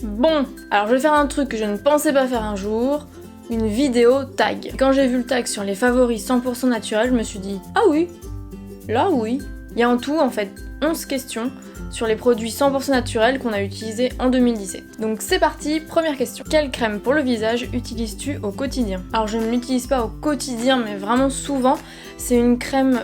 Bon, alors je vais faire un truc que je ne pensais pas faire un jour, une vidéo tag. Quand j'ai vu le tag sur les favoris 100% naturels, je me suis dit « Ah oui, là oui ». Il y a en tout en fait 11 questions sur les produits 100% naturels qu'on a utilisés en 2017. Donc c'est parti, première question. Quelle crème pour le visage utilises-tu au quotidien? Alors je ne l'utilise pas au quotidien mais vraiment souvent. C'est une crème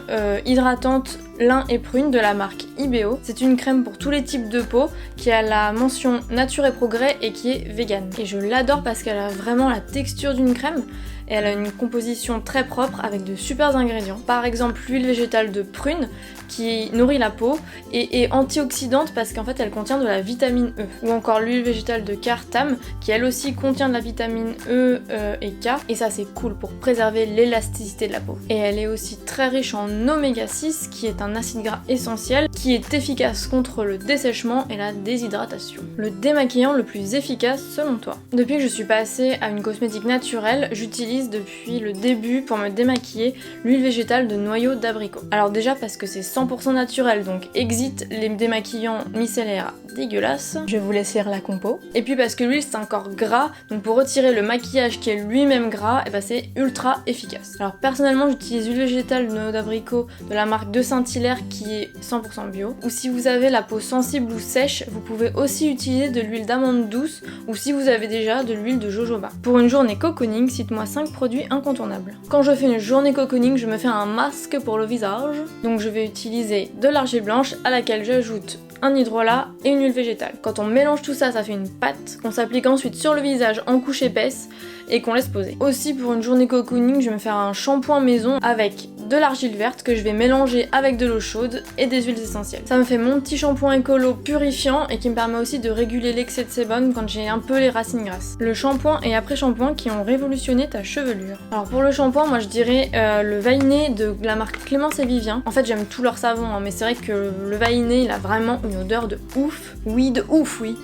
hydratante lin et prune de la marque Ibeo. C'est une crème pour tous les types de peau qui a la mention nature et progrès et qui est vegan. Et je l'adore parce qu'elle a vraiment la texture d'une crème et elle a une composition très propre avec de super ingrédients. Par exemple l'huile végétale de prune qui nourrit la peau et est antioxydante parce qu'en fait elle contient de la vitamine E. Ou encore l'huile végétale de Cartam qui elle aussi contient de la vitamine E et K et ça c'est cool pour préserver l'élasticité de la peau. Et elle est aussi très riche en oméga 6 qui est un acide gras essentiel qui est efficace contre le dessèchement et la déshydratation. Le démaquillant le plus efficace selon toi? Depuis que je suis passée à une cosmétique naturelle, j'utilise depuis le début pour me démaquiller l'huile végétale de noyau d'abricot. Alors déjà parce que c'est 100% naturel, donc exit les démaquillants micellaires dégueulasses. Je vous laisse lire la compo. Et puis parce que l'huile c'est un corps gras, donc pour retirer le maquillage qui est lui-même gras, et ben c'est ultra efficace. Alors personnellement j'utilise l'huile végétale de noyau d'abricot de la marque de Saint-Hilaire qui est 100% bio. Ou si vous avez la peau sensible ou sèche, vous pouvez aussi utiliser de l'huile d'amande douce ou si vous avez déjà de l'huile de jojoba. Pour une journée cocooning, cite-moi 5 produits incontournables. Quand je fais une journée cocooning, je me fais un masque pour le visage. Donc je vais utiliser de l'argile blanche à laquelle j'ajoute un hydrolat et une huile végétale. Quand on mélange tout ça, ça fait une pâte qu'on s'applique ensuite sur le visage en couche épaisse et qu'on laisse poser. Aussi pour une journée cocooning, je vais me faire un shampoing maison avec de l'argile verte que je vais mélanger avec de l'eau chaude et des huiles essentielles. Ça me fait mon petit shampoing écolo purifiant et qui me permet aussi de réguler l'excès de sébum quand j'ai un peu les racines grasses. Le shampoing et après-shampoing qui ont révolutionné ta chevelure. Alors pour le shampoing, moi je dirais le Vainé de la marque Clémence et Vivien. En fait j'aime tous leurs savons, hein, mais c'est vrai que le Vainé il a vraiment une odeur de ouf. Oui, de ouf, oui.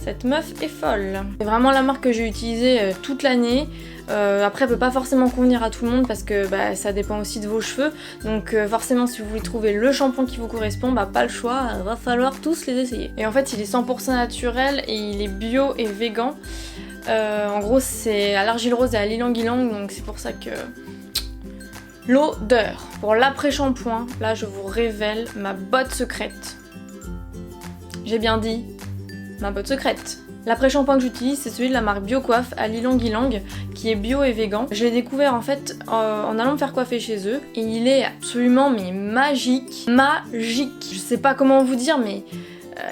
Cette meuf est folle. C'est vraiment la marque que j'ai utilisée toute l'année. Après, elle peut pas forcément convenir à tout le monde parce que ça dépend aussi de vos cheveux. Donc forcément, si vous voulez trouver le shampoing qui vous correspond, pas le choix, va falloir tous les essayer. Et en fait, il est 100% naturel et il est bio et vegan. En gros, c'est à l'argile rose et à l'ylang-ylang, donc c'est pour ça que... L'odeur. Pour l'après-shampoing, là, je vous révèle ma botte secrète. J'ai bien dit... ma botte secrète. L'après-shampoing que j'utilise, c'est celui de la marque Biocoiffe à l'ylang-ylang, qui est bio et vegan. Je l'ai découvert en fait en allant me faire coiffer chez eux, et il est absolument mais magique. Magique. Je sais pas comment vous dire, mais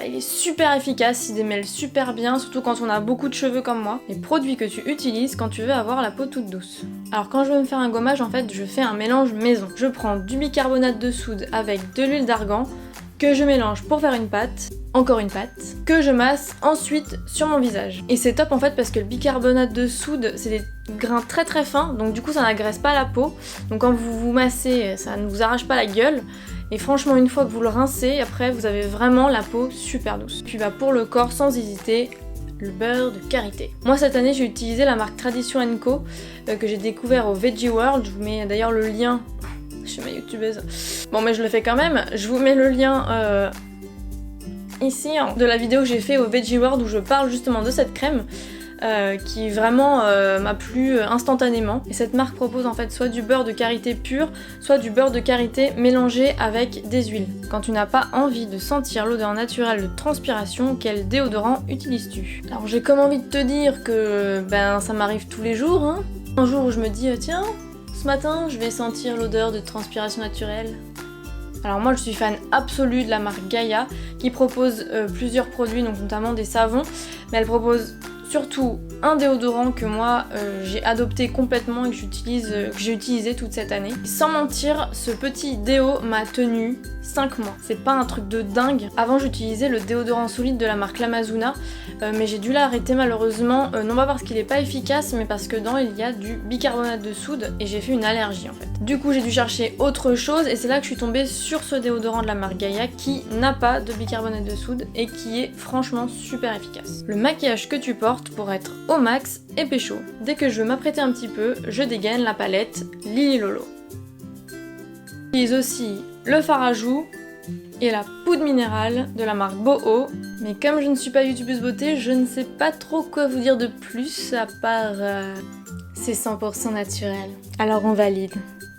il est super efficace, il démêle super bien, surtout quand on a beaucoup de cheveux comme moi. Les produits que tu utilises quand tu veux avoir la peau toute douce. Alors quand je veux me faire un gommage, en fait, je fais un mélange maison. Je prends du bicarbonate de soude avec de l'huile d'argan, que je mélange pour faire une pâte, encore une pâte, que je masse ensuite sur mon visage. Et c'est top en fait parce que le bicarbonate de soude, c'est des grains très très fins, donc du coup ça n'agresse pas la peau. Donc quand vous vous massez, ça ne vous arrache pas la gueule. Et franchement, une fois que vous le rincez, après vous avez vraiment la peau super douce. Puis pour le corps, sans hésiter, le beurre de karité. Moi cette année j'ai utilisé la marque Tradition & Co que j'ai découvert au Veggie World. Je vous mets d'ailleurs le lien... Je suis ma youtubeuse. Bon mais je le fais quand même. Je vous mets le lien ici de la vidéo que j'ai fait au Veggie World où je parle justement de cette crème qui vraiment m'a plu instantanément. Et cette marque propose en fait soit du beurre de karité pur, soit du beurre de karité mélangé avec des huiles. Quand tu n'as pas envie de sentir l'odeur naturelle de transpiration, quel déodorant utilises-tu? Alors j'ai comme envie de te dire que ça m'arrive tous les jours. Hein. Un jour où je me dis tiens, ce matin je vais sentir l'odeur de transpiration naturelle. Alors moi je suis fan absolue de la marque Gaia qui propose plusieurs produits, donc notamment des savons, mais elle propose surtout un déodorant que moi j'ai adopté complètement et que j'ai utilisé toute cette année. Sans mentir, ce petit déo m'a tenu 5 mois. C'est pas un truc de dingue. Avant j'utilisais le déodorant solide de la marque Lamazuna, mais j'ai dû l'arrêter malheureusement, non pas parce qu'il est pas efficace, mais parce que dedans il y a du bicarbonate de soude et j'ai fait une allergie en fait. Du coup j'ai dû chercher autre chose et c'est là que je suis tombée sur ce déodorant de la marque Gaia qui n'a pas de bicarbonate de soude et qui est franchement super efficace. Le maquillage que tu portes pour être au max et pécho. Dès que je veux m'apprêter un petit peu, je dégaine la palette Lily Lolo. J'utilise aussi le fard à joues et la poudre minérale de la marque Boho. Mais comme je ne suis pas youtubeuse beauté, je ne sais pas trop quoi vous dire de plus à part... c'est 100% naturel. Alors on valide.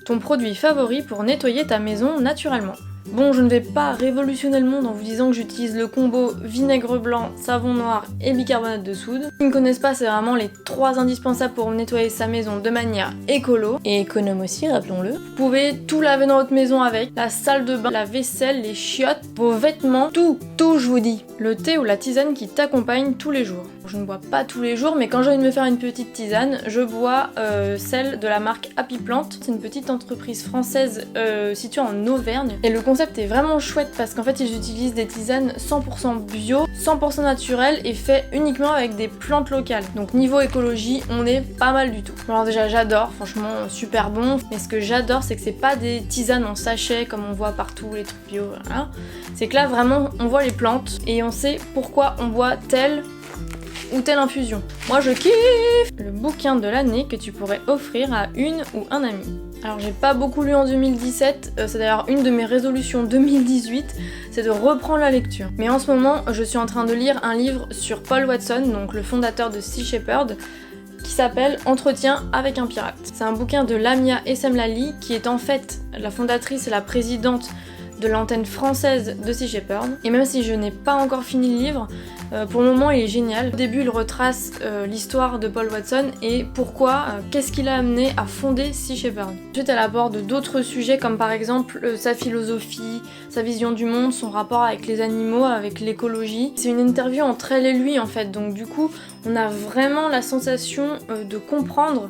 Ton produit favori pour nettoyer ta maison naturellement. Bon, je ne vais pas révolutionner le monde en vous disant que j'utilise le combo vinaigre blanc, savon noir et bicarbonate de soude. Ceux qui ne connaissent pas, c'est vraiment les 3 indispensables pour nettoyer sa maison de manière écolo et économe aussi, rappelons-le. Vous pouvez tout laver dans votre maison avec, la salle de bain, la vaisselle, les chiottes, vos vêtements, tout je vous dis. Le thé ou la tisane qui t'accompagne tous les jours. Je ne bois pas tous les jours, mais quand j'ai envie de me faire une petite tisane, je bois celle de la marque Happy Plant. C'est une petite entreprise française située en Auvergne. Et le concept est vraiment chouette parce qu'en fait ils utilisent des tisanes 100% bio, 100% naturelles et fait uniquement avec des plantes locales. Donc niveau écologie, on est pas mal du tout. Alors déjà j'adore, franchement super bon. Mais ce que j'adore, c'est que c'est pas des tisanes en sachet comme on voit partout, les trucs bio, voilà. C'est que là vraiment on voit les plantes et on sait pourquoi on boit telle ou telle infusion. Moi je kiffe le bouquin de l'année que tu pourrais offrir à une ou un ami. Alors j'ai pas beaucoup lu en 2017, c'est d'ailleurs une de mes résolutions 2018, c'est de reprendre la lecture. Mais en ce moment, je suis en train de lire un livre sur Paul Watson, donc le fondateur de Sea Shepherd, qui s'appelle Entretien avec un pirate. C'est un bouquin de Lamia Essemlali, qui est en fait la fondatrice et la présidente de l'antenne française de Sea Shepherd. Et même si je n'ai pas encore fini le livre, pour le moment il est génial. Au début il retrace l'histoire de Paul Watson et pourquoi, qu'est-ce qui l'a amené à fonder Sea Shepherd. Ensuite elle aborde d'autres sujets comme par exemple sa philosophie, sa vision du monde, son rapport avec les animaux, avec l'écologie. C'est une interview entre elle et lui en fait, donc du coup on a vraiment la sensation de comprendre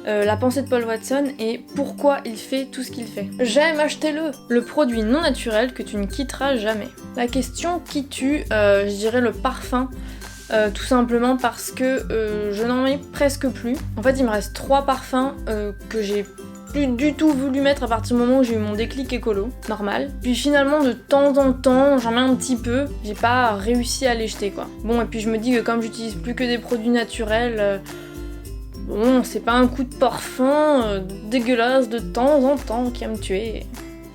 la pensée de Paul Watson et pourquoi il fait tout ce qu'il fait. J'aime, achetez-le! Le produit non naturel que tu ne quitteras jamais. La question qui tue, je dirais le parfum. Tout simplement parce que je n'en mets presque plus. En fait il me reste 3 parfums que j'ai plus du tout voulu mettre à partir du moment où j'ai eu mon déclic écolo, normal. Puis finalement de temps en temps j'en mets un petit peu, j'ai pas réussi à les jeter quoi. Bon et puis je me dis que comme j'utilise plus que des produits naturels, bon, c'est pas un coup de parfum dégueulasse de temps en temps qui va me tuer.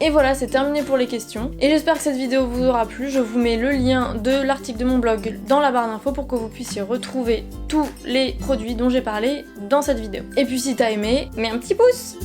Et voilà, c'est terminé pour les questions. Et j'espère que cette vidéo vous aura plu. Je vous mets le lien de l'article de mon blog dans la barre d'infos pour que vous puissiez retrouver tous les produits dont j'ai parlé dans cette vidéo. Et puis si t'as aimé, mets un petit pouce!